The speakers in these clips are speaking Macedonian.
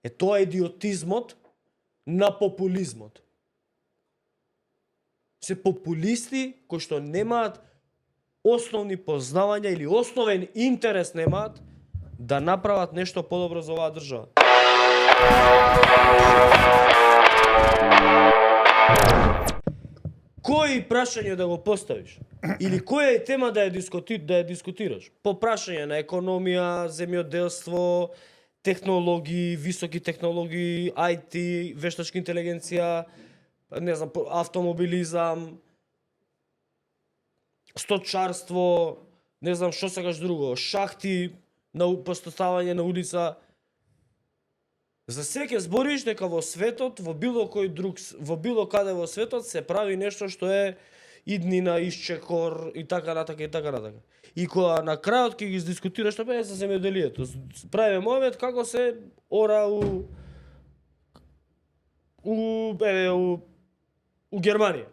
Тоа е идиотизмот на популизмот. Се популисти кои што немаат основни познавања или основен интерес немаат да направат нешто подобро за оваа држава. Кој прашање да го поставиш? Или која е тема да ја дискутираш? По прашање на економија, земјоделство, технологии, високи технологии, IT, вештачка интелигенција, не знам, автомобилизам, сточарство, не знам што сакаш друго, шахти, на постоставање на улица. За се ќе збориш дека во светот, во било кој друг, во било каде во светот се прави нешто што е иднина, исчекор и така натака и така натака. И кога на крајот ќе ги дискутираш што бе за земјоделието, правиме момент како се ора у Германија.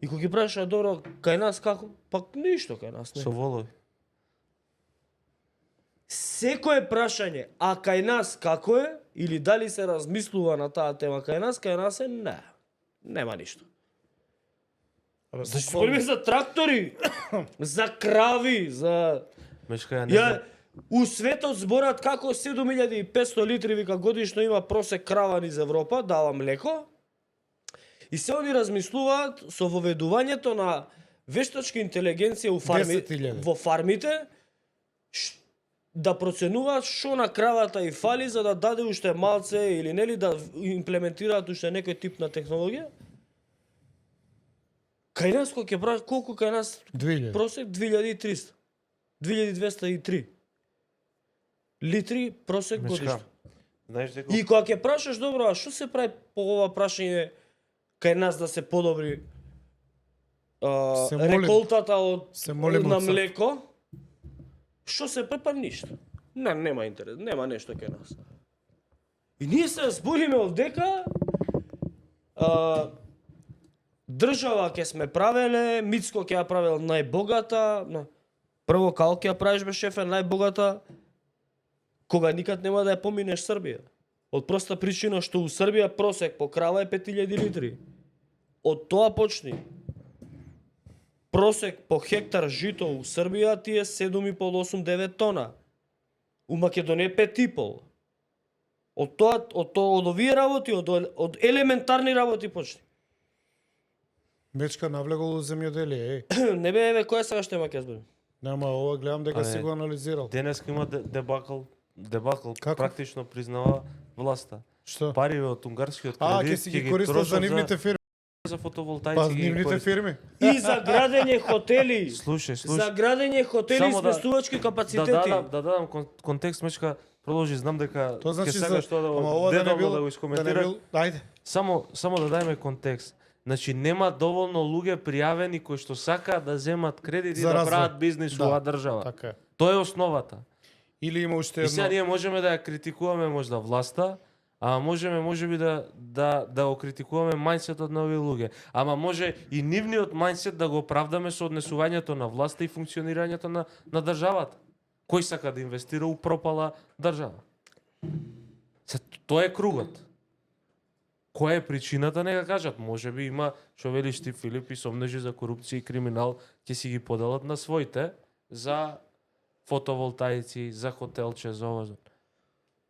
И кога ги праша добро кај нас како, пак ништо кај нас не. Со волови. Секое прашање, а кај нас како е, или дали се размислува на таа тема кај нас е не. Нема ништо. Значи, спорим за трактори, за крави, за... Мешка, ја не знам. У светот зборат како 7500 литри вика годишно има просек крава низ Европа, дава млеко. И се они размислуваат со воведувањето на вештачка интелигенција во фармите, да проценуваат што на кравата и фали за да даде уште малце или нели да имплементираат уште некој тип на технологија. Кај нас колку кај нас 2000. просек 2300. 2203 литри просек годишно. Знаеш дека И кога ќе прашаш добро, а што се прави по ова прашање кај нас да се подобри реколтата на млеко? Што се препа ништо. Нема интерес, нема нешто кај нас. И ние се збориме овдека држава ќе сме правеле, Мицко ќе ја правел најбогата, прво као ќе ја правиш бе шефе најбогата, кога никад нема да ја поминеш Србија. Од проста причина што у Србија просек по крава е 5000 литри. Од тоа почни. Просек по хектар жито у Србија ти е 7,5-8-9 тона. У Македонија 5,5. Од овие работи, од елементарни работи почни. Мечка навлегол у земјоделие, Не бе, еве, која сега ще ма ќе зборим? Нема, ова гледам дека си го анализирал. денеска има дебакл, Како? практично признава власта. Што? Пари од унгарскиот Ќе кредит си ги користат за нивните фирми. за Па фотоволтаици ги нивните користат. фирми. И за градење хотели. Слушај. За градење хотели и Само да- сместувачки капацитети. Да дадам контекст, Мечка, продолжи, знам дека Тоа значи ќе сакаш тоа ама ова да не детално бил, да го да не искоментираш. бил, ајде. Само да дајме контекст. Значи нема доволно луѓе пријавени кои што сакаат да земат кредит и За да развој. прават бизнис Да, во оваа држава. Така е. Тоа е основата. Или има уште И сега едно. ние можеме да ја критикуваме можда власта, а можеби да го критикуваме мајндсетот на овие луѓе. Ама може и нивниот мајндсет да го оправдаме со однесувањето на власта и функционирањето на државата. Кој сака да инвестира у пропала држава? Тоа е кругот. Која е причината, нека кажат. Можеби има, што велиш ти, Филип, и сомнежи за корупција и криминал, ќе си ги поделат на своите за фотоволтаици, за хотелче, за ова.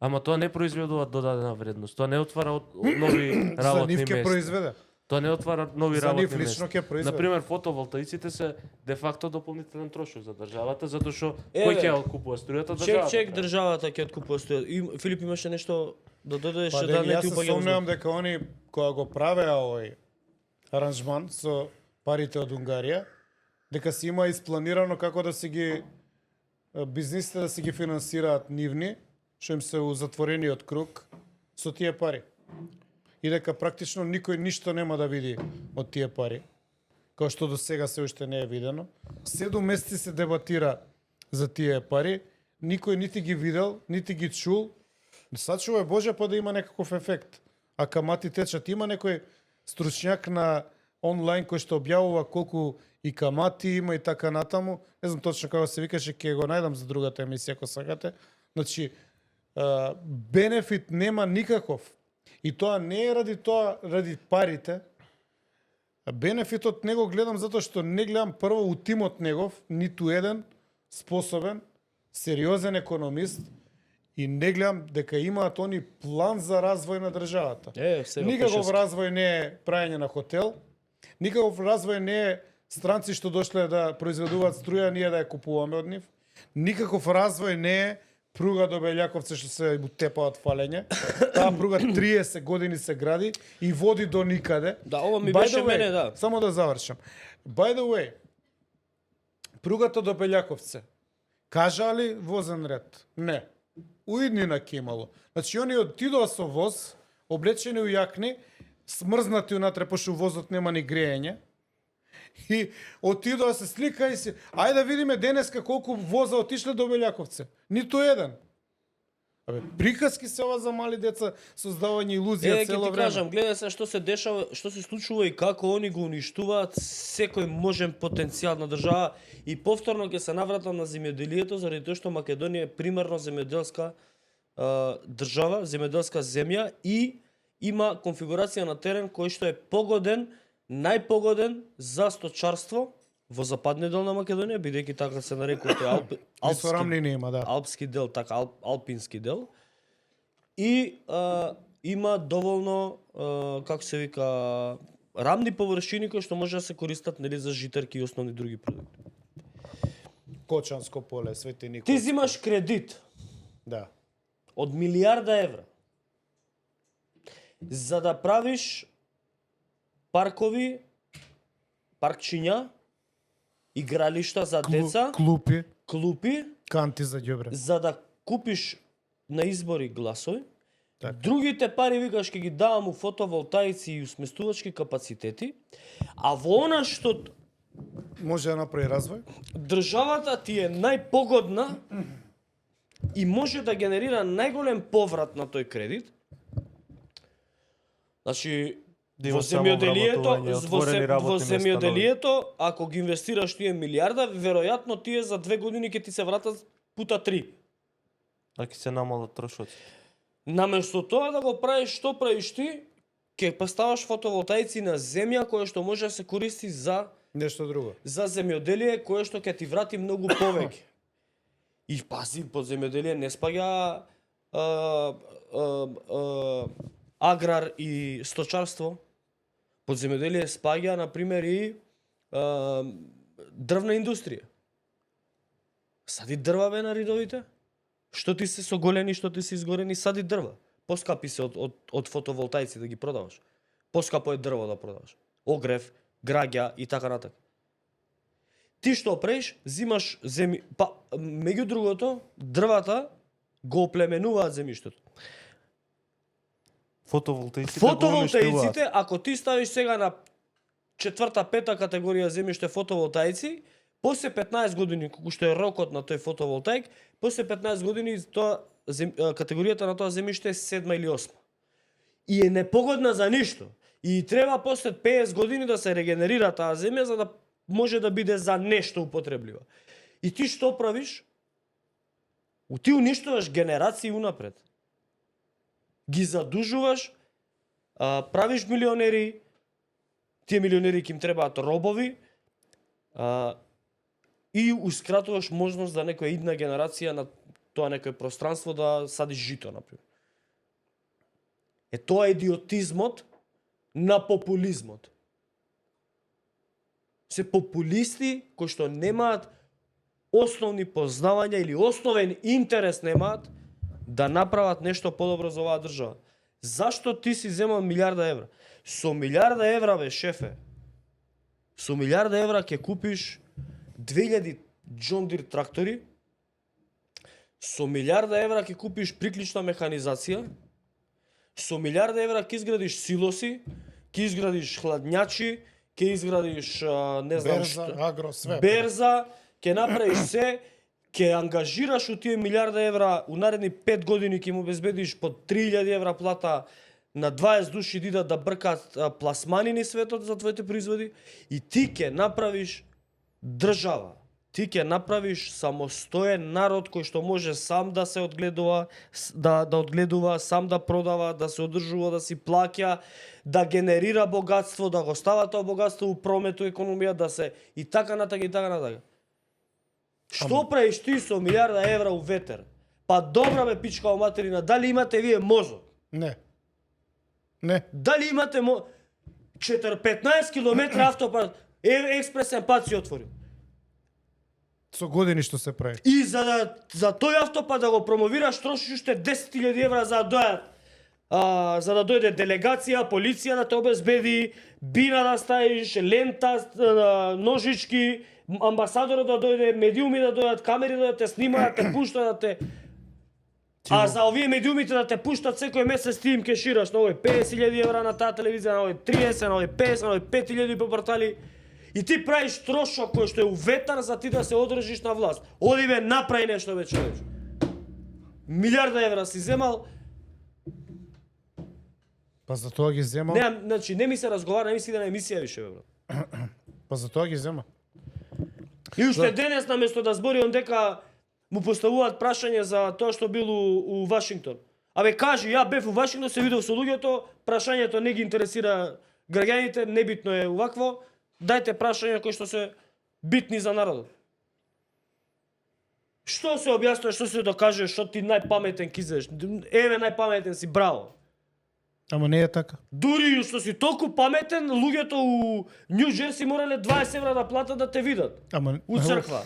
Ама тоа не произведува додадена вредност. Тоа не отвара нови За работни нив ќе места. произведе. Тоа не отвара нови За нив работни лично места. ќе произведе. Например, фотоволтаиците се де факто дополнителен трошок за државата, затоа што Еве, кој ќе ја откупува струјата? Државата. Чек, државата ќе откупува струја. И Филип имаше нешто да додадеш Па да не јас ти се упаѓам. сомневам дека они кога го правеа овој аранжман со парите од Унгарија, дека си има испланирано како да си ги бизнисите да си ги финансираат нивни, што им се у затворениот круг со тие пари. И дека практично никој ништо нема да види од тие пари, како што до сега се уште не е видено. 7 месеци се дебатира за тие пари, никој нити ги видел, нити ги чул. Сачува Боже па да има некаков ефект. А камати течат, има некој стручњак на онлайн кој што објавува колку и камати има и така натаму. Не знам точно како се викаше, ќе го најдам за другата емисија ако сакате. Значи, бенефит нема никаков. И тоа не е ради парите. Бенефитот не го гледам затоа што не гледам прво у тимот негов ниту еден способен, сериозен економист и не гледам дека имаат они план за развој на државата. Никаков развој не е праење на хотел, никаков развој не е странци што дошле да произведуваат струја, ние да ја купуваме од нив. Никаков развој не е пруга до Белјаковци што се утепаат фалење. Таа пруга 30 години се гради и води до никаде. Да, ова ми беше мене, да. Само да завршам. By the way, пругата до Белјаковци, кажа ли возен ред? Не. Уиднина ќе имало. Значи, они отидоа со воз, облечени у јакни, смрзнати унатре, пошто возот нема ни грејење. И отидоа се слика и си, ајде да видиме денеска колку воза отишле до Белјаковци. Ниту еден. Абе, приказки се ова за мали деца, создавање илузија цело ти време. кажам, гледај се што се дешава, што се случува и како они го уништуваат секој можен потенцијал на држава. И повторно ќе се навратам на земјоделието, заради тоа што Македонија е примерно земјоделска држава, земјоделска земја и има конфигурација на терен кој што е погоден, најпогоден за сточарство во западниот дел на Македонија, бидејќи така се нарекува тој алпски дел, така алпински дел. И има доволно, како се вика, рамни површини кои што може да се користат нели за житарки и основни други продукти. Кочанско поле, Свети Никола. Ти зимаш кредит. Да. Од милиарда евра. За да правиш паркови, паркчиња, игралишта за деца, клупи, канти за ѓубре. За да купиш на избори гласови. Така. Другите пари викаш ќе ги давам у фотоволтаици и у сместувачки капацитети, а во она што може да направи развој? Државата ти е најпогодна и може да генерира најголем поврат на тој кредит. Значи, во земјоделието, ако ги инвестираш тие милиарда, веројатно тие за 2 години ќе ти се вратат пута 3. А ќе се намалат трошоци. Наместо тоа да го правиш, што правиш ти? Ќе поставаш фотоволтаици на земја која што може да се користи за нешто друго. За земјоделие кое што ќе ти врати многу повеќе. И пази, под земјоделие не спаѓа аграр и сточарство. Под земјоделие спаѓа, например, и дрвна индустрија. Сади дрва бе на ридовите? Што ти се соголени, што ти се изгорени, сади дрва. Поскапи се од фотоволтаици да ги продаваш. Поскапо е дрво да продаваш. Огрев, граѓа и така натака. Ти што правиш, зимаш земји, па меѓу другото, дрвата го оплеменуваат земјиштето. Фотоволтаиците, ако ти ставиш сега на 4-5 категорија земјиште фотоволтаици, после 15 години, колку што е рокот на тој фотоволтаик, после 15 години тоа категоријата на тоа земјиште е 7 или 8. И е непогодна за ништо. И треба после 50 години да се регенерира таа земја за да може да биде за нешто употреблива. И ти што правиш? Ти уништуваш генерации унапред. Ги задужуваш, правиш милионери, тие милионери ќе им требаат робови, и ускратуваш можност за некоја идна генерација на тоа некој пространство да сади жито, например. Тоа е идиотизмот на популизмот. Се популисти кои што немаат основни познавања или основен интерес немаат да направат нешто подобро за оваа држава. Зашто ти си земал милиарда евра? Со милиарда евра, бе, шефе, со милиарда евра ќе купиш 2000 John Deere трактори, со милиарда евра ќе купиш приклучна механизација, со милиарда евра ќе изградиш силоси, ќе изградиш хладњачи, ќе изградиш не знам берза, што, агро, све. Берза, ќе направиш се, ќе ангажираш у тие милиарда евра, у наредни 5 години ќе му обезбедиш по 3000 евра плата на 20 души да бркат пласмани низ светот за твоите производи и ти ќе направиш држава ти ќе направиш самостоен народ кој што може сам да се одгледува, да одгледува, сам да продава, да се одржува, да си плаќа, да генерира богатство, да го става тоа богатство у промет, у економија, да се и така натака и така натака. Што правиш ти со милиарда евра у ветер? Па добра ме пичка о материна, дали имате вие мозок? Не. Не. Дали имате 15 км автопат, експресен пат си отворил. Со години што се прави. И за тој автопат да го промовираш, трошиш уште 10.000 евра за да дојат, за да дојде делегација, полиција да те обезбеди, бина да ставиш, лента, ножички, амбасадорот да дојде, медиуми да дојдат, камери да те снимаат, да те пуштат, да те... А за овие медиумите да те пуштат секој месец ти им кешираш на овој 50.000 евра на таа телевизија, на овој 30, на овој 50, на овој 5.000 по портали. И ти правиш трошок кој што е у ветар за ти да се одржиш на власт. Оди бе, направи нешто бе човече. Милиарда евра си земал. Па за тоа ги зема. Не, значи не ми се разговара, не ми си да на емисија више бе. Па за тоа ги зема. И уште денес наместо да збори он дека му поставуваат прашање за тоа што бил у Вашингтон. Абе кажи, ја бев у Вашингтон, се видов со луѓето, прашањето не ги интересира граѓаните, небитно е увакво. Дајте прашања кои што се битни за народот. Што се објаснува, што се докажува, што ти најпаметен кизеш? Еве најпаметен си, браво. Ама не е така. Дури што си толку паметен, луѓето у Нью Джерси морале 20 евра да платат да те видат. Ама У црква.